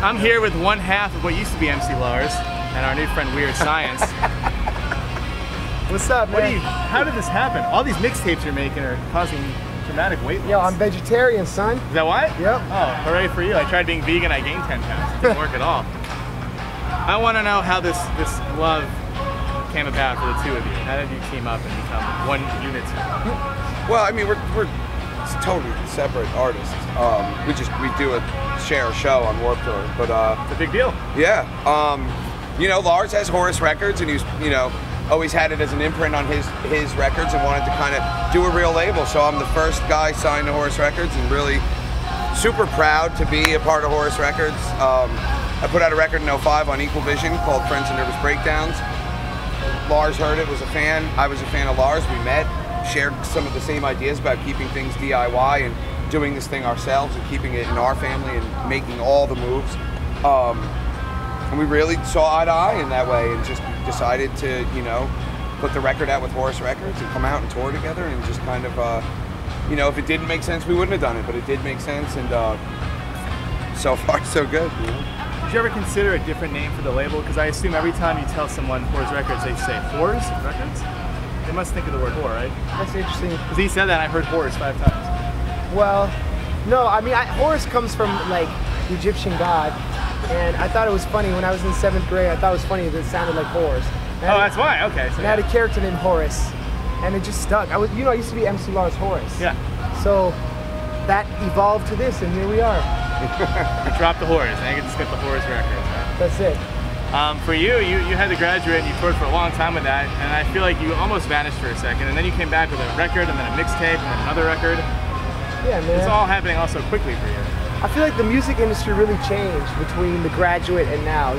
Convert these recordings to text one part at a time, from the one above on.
I'm here with one half of what used to be MC Lars and our new friend Weerd Science. What's up, man? How did this happen? All these mixtapes you're making are causing dramatic weight loss. Yo, I'm vegetarian, son. Is that why? Yep. Oh, hooray for you. I tried being vegan, I gained 10 pounds. It didn't work at all. I want to know how this love came about for the two of you. How did you team up and become one unit? Well, I mean, we're totally separate artists. We do share a show on Warped Tour, but it's a big deal. Yeah. You know, Lars has Horus Records, and he's always had it as an imprint on his records, and wanted to kind of do a real label. So I'm the first guy signed to Horus Records, and really super proud to be a part of Horus Records. I put out a record in '05 on Equal Vision called Friends and Nervous Breakdowns. Lars heard it, was a fan. I was a fan of Lars. We met, shared some of the same ideas about keeping things DIY and doing this thing ourselves and keeping it in our family and making all the moves. And we really saw eye to eye in that way and just decided to, put the record out with Horus Records and come out and tour together and just kind of, if it didn't make sense, we wouldn't have done it, but it did make sense, and so far so good. Did you ever consider a different name for the label? Because I assume every time you tell someone Horus Records, they say Horus Records? They must think of the word whore, right? That's interesting. Because he said that, and I heard Horus 5 times. Well, no, I mean, Horus comes from, like, the Egyptian god, and I thought it was funny when I was in 7th grade. I thought it was funny that it sounded like Horus. Oh, that's why, okay. So I had a character named Horus, and it just stuck. I used to be MC Lars Horus. Yeah. So that evolved to this, and here we are. You dropped the Horus, and you get to skip the Horus Records, right? That's it. For you had the Graduate, and you toured for a long time with that, and I feel like you almost vanished for a second, and then you came back with a record, and then a mixtape, and then another record. Yeah, man. It's all happening also quickly for you. I feel like the music industry really changed between the Graduate and now,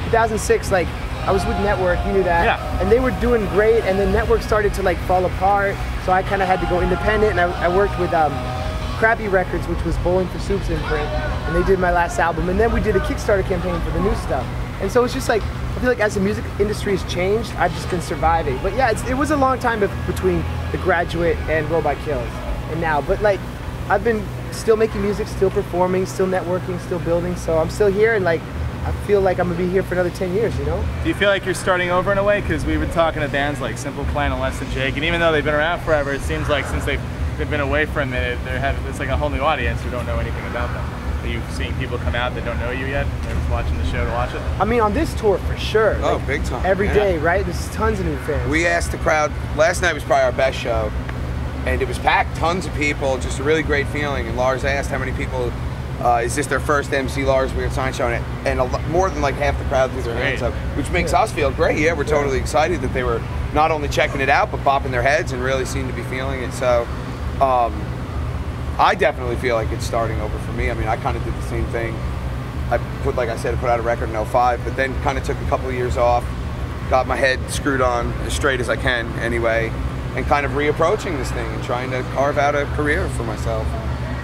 2006, like, I was with Network, you knew that, yeah. And they were doing great, and then Network started to, like, fall apart, so I kind of had to go independent, and I worked with Crappy Records, which was Bowling for Soup's imprint, and they did my last album, and then we did a Kickstarter campaign for the new stuff. And so it's just like, I feel like as the music industry has changed, I've just been surviving. But yeah, it was a long time between the Graduate and Robot Kills and now. But like, I've been still making music, still performing, still networking, still building. So I'm still here, and like, I feel like I'm gonna be here for another 10 years, Do you feel like you're starting over in a way? Because we've been talking to bands like Simple Plan and Less Than Jake, and even though they've been around forever, it seems like since they've been away for a minute, it's like a whole new audience who don't know anything about them. Are you seeing people come out that don't know you yet? They're just watching the show to watch it? I mean, on this tour, for sure. Oh, like, big time. Every day, right? There's tons of new fans. We asked the crowd, last night was probably our best show, and it was packed, tons of people, just a really great feeling. And Lars asked how many people, is this their first MC Lars Weerd Science show? And more than like half the crowd threw their hands up, which makes us feel great. Yeah, we're totally excited that they were not only checking it out, but bopping their heads and really seemed to be feeling it. So, I definitely feel like it's starting over for me. I mean, I kind of did the same thing. Like I said, I put out a record in '05, but then kind of took a couple of years off, got my head screwed on as straight as I can anyway, and kind of reapproaching this thing and trying to carve out a career for myself.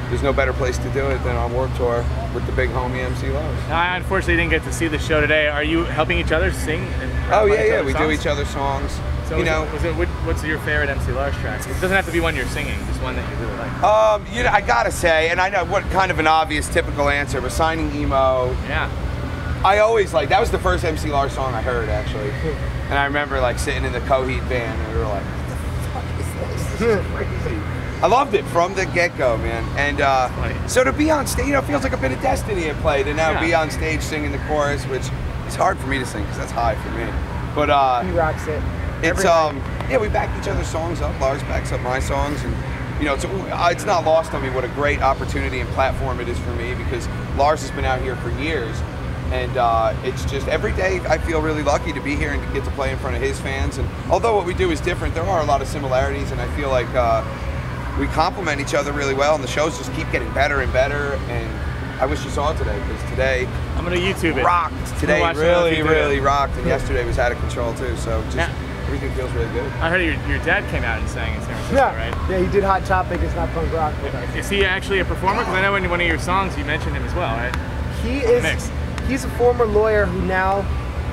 There's no better place to do it than on Warped Tour with the big homie MC Lars. I unfortunately didn't get to see the show today. Are you helping each other sing? Oh yeah, we do each other's songs. So what's your favorite MC Lars track? It doesn't have to be one you're singing, just one that you really like. I gotta say, and I know what kind of an obvious typical answer, but Signing Emo. Yeah. I always that was the first MC Lars song I heard actually, and I remember like sitting in the Coheed van and we were like, what the fuck is this? This is crazy. I loved it from the get-go, man. And so to be on stage, it feels like a bit of destiny at play to now be on stage singing the chorus, which is hard for me to sing because that's high for me. But he rocks it. It's yeah, we back each other's songs up. Lars backs up my songs, and it's not lost on me what a great opportunity and platform it is for me because Lars has been out here for years, and it's just every day I feel really lucky to be here and to get to play in front of his fans. And although what we do is different, there are a lot of similarities, and I feel like we complement each other really well, and the shows just keep getting better and better. And I wish you saw it today because today I'm gonna YouTube it. Rocked today, really rocked, and yesterday was out of control too. So just. Everything feels really good. I heard your dad came out and sang in San Francisco, right? Yeah, he did Hot Topic, It's Not Punk Rock with us. Is he actually a performer? Because I know in one of your songs you mentioned him as well, right? He's a former lawyer who now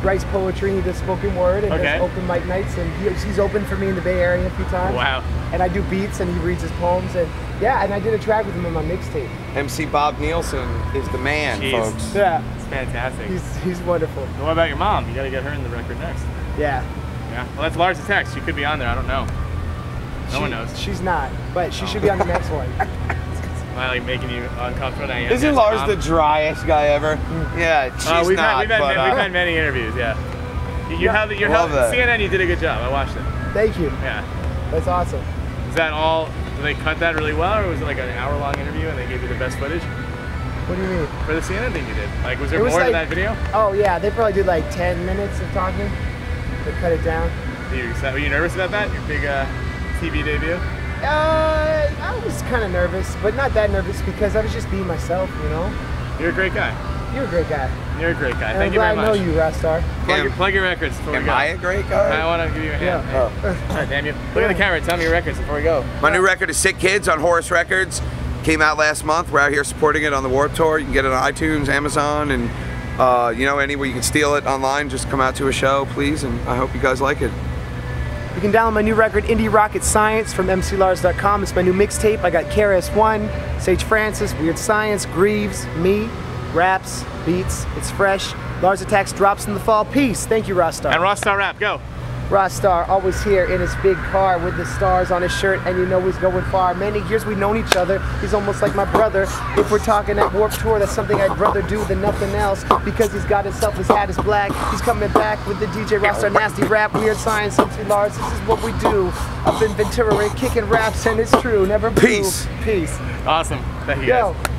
writes poetry, and he does spoken word, and does open mic nights, and he's opened for me in the Bay Area a few times. Wow. And I do beats, and he reads his poems, and yeah, and I did a track with him on my mixtape. MC Bob Nielsen is the man, folks. Yeah. It's fantastic. He's wonderful. And what about your mom? You got to get her in the record next. Yeah. Yeah. Well, that's Lars' text. She could be on there. I don't know. No one knows. She's not, but she should be on the next one. Am I like making you uncomfortable now? Isn't Lars the driest guy ever? Yeah, she's we've not. We've had many interviews. Yeah. CNN. You did a good job. I watched it. Thank you. Yeah. That's awesome. Is that all? Did they cut that really well, or was it like an hour-long interview and they gave you the best footage? What do you mean? For the CNN thing you did. Like, was there more to that video? Oh yeah, they probably did like 10 minutes of talking. They cut it down. Were you nervous about that? Your big TV debut? I was kind of nervous, but not that nervous because I was just being myself, you know? You're a great guy. You're a great guy. You're a great guy. And Thank you very much. I know you, Rossstar. Plug your records before we go. Am I a great guy? I want to give you a hand. Yeah. Oh. Damn you. Look at the camera. Tell me your records before we go. My new record is Sick Kids on Horus Records. Came out last month. We're out here supporting it on the Warped Tour. You can get it on iTunes, Amazon, and you know, anywhere you can steal it online. Just come out to a show, please, and I hope you guys like it. You can download my new record, Indie Rocket Science, from mclars.com. It's my new mixtape. I got KRS-One, Sage Francis, Weird Science, Greaves, me, raps, beats. It's fresh. Lars Attacks drops in the fall. Peace. Thank you, Rossstar. And Rossstar rap, go. Rossstar, always here in his big car with the stars on his shirt, and you know he's going far. Many years we've known each other. He's almost like my brother. If we're talking at Warped Tour, that's something I'd rather do than nothing else, because he's got himself, his hat is black. He's coming back with the DJ Rossstar nasty rap, Weird Science, MC Lars. This is what we do. Up in Ventura, we're kicking raps, and it's true. Never blue. Peace. Peace. Awesome. Thank you guys. Yo.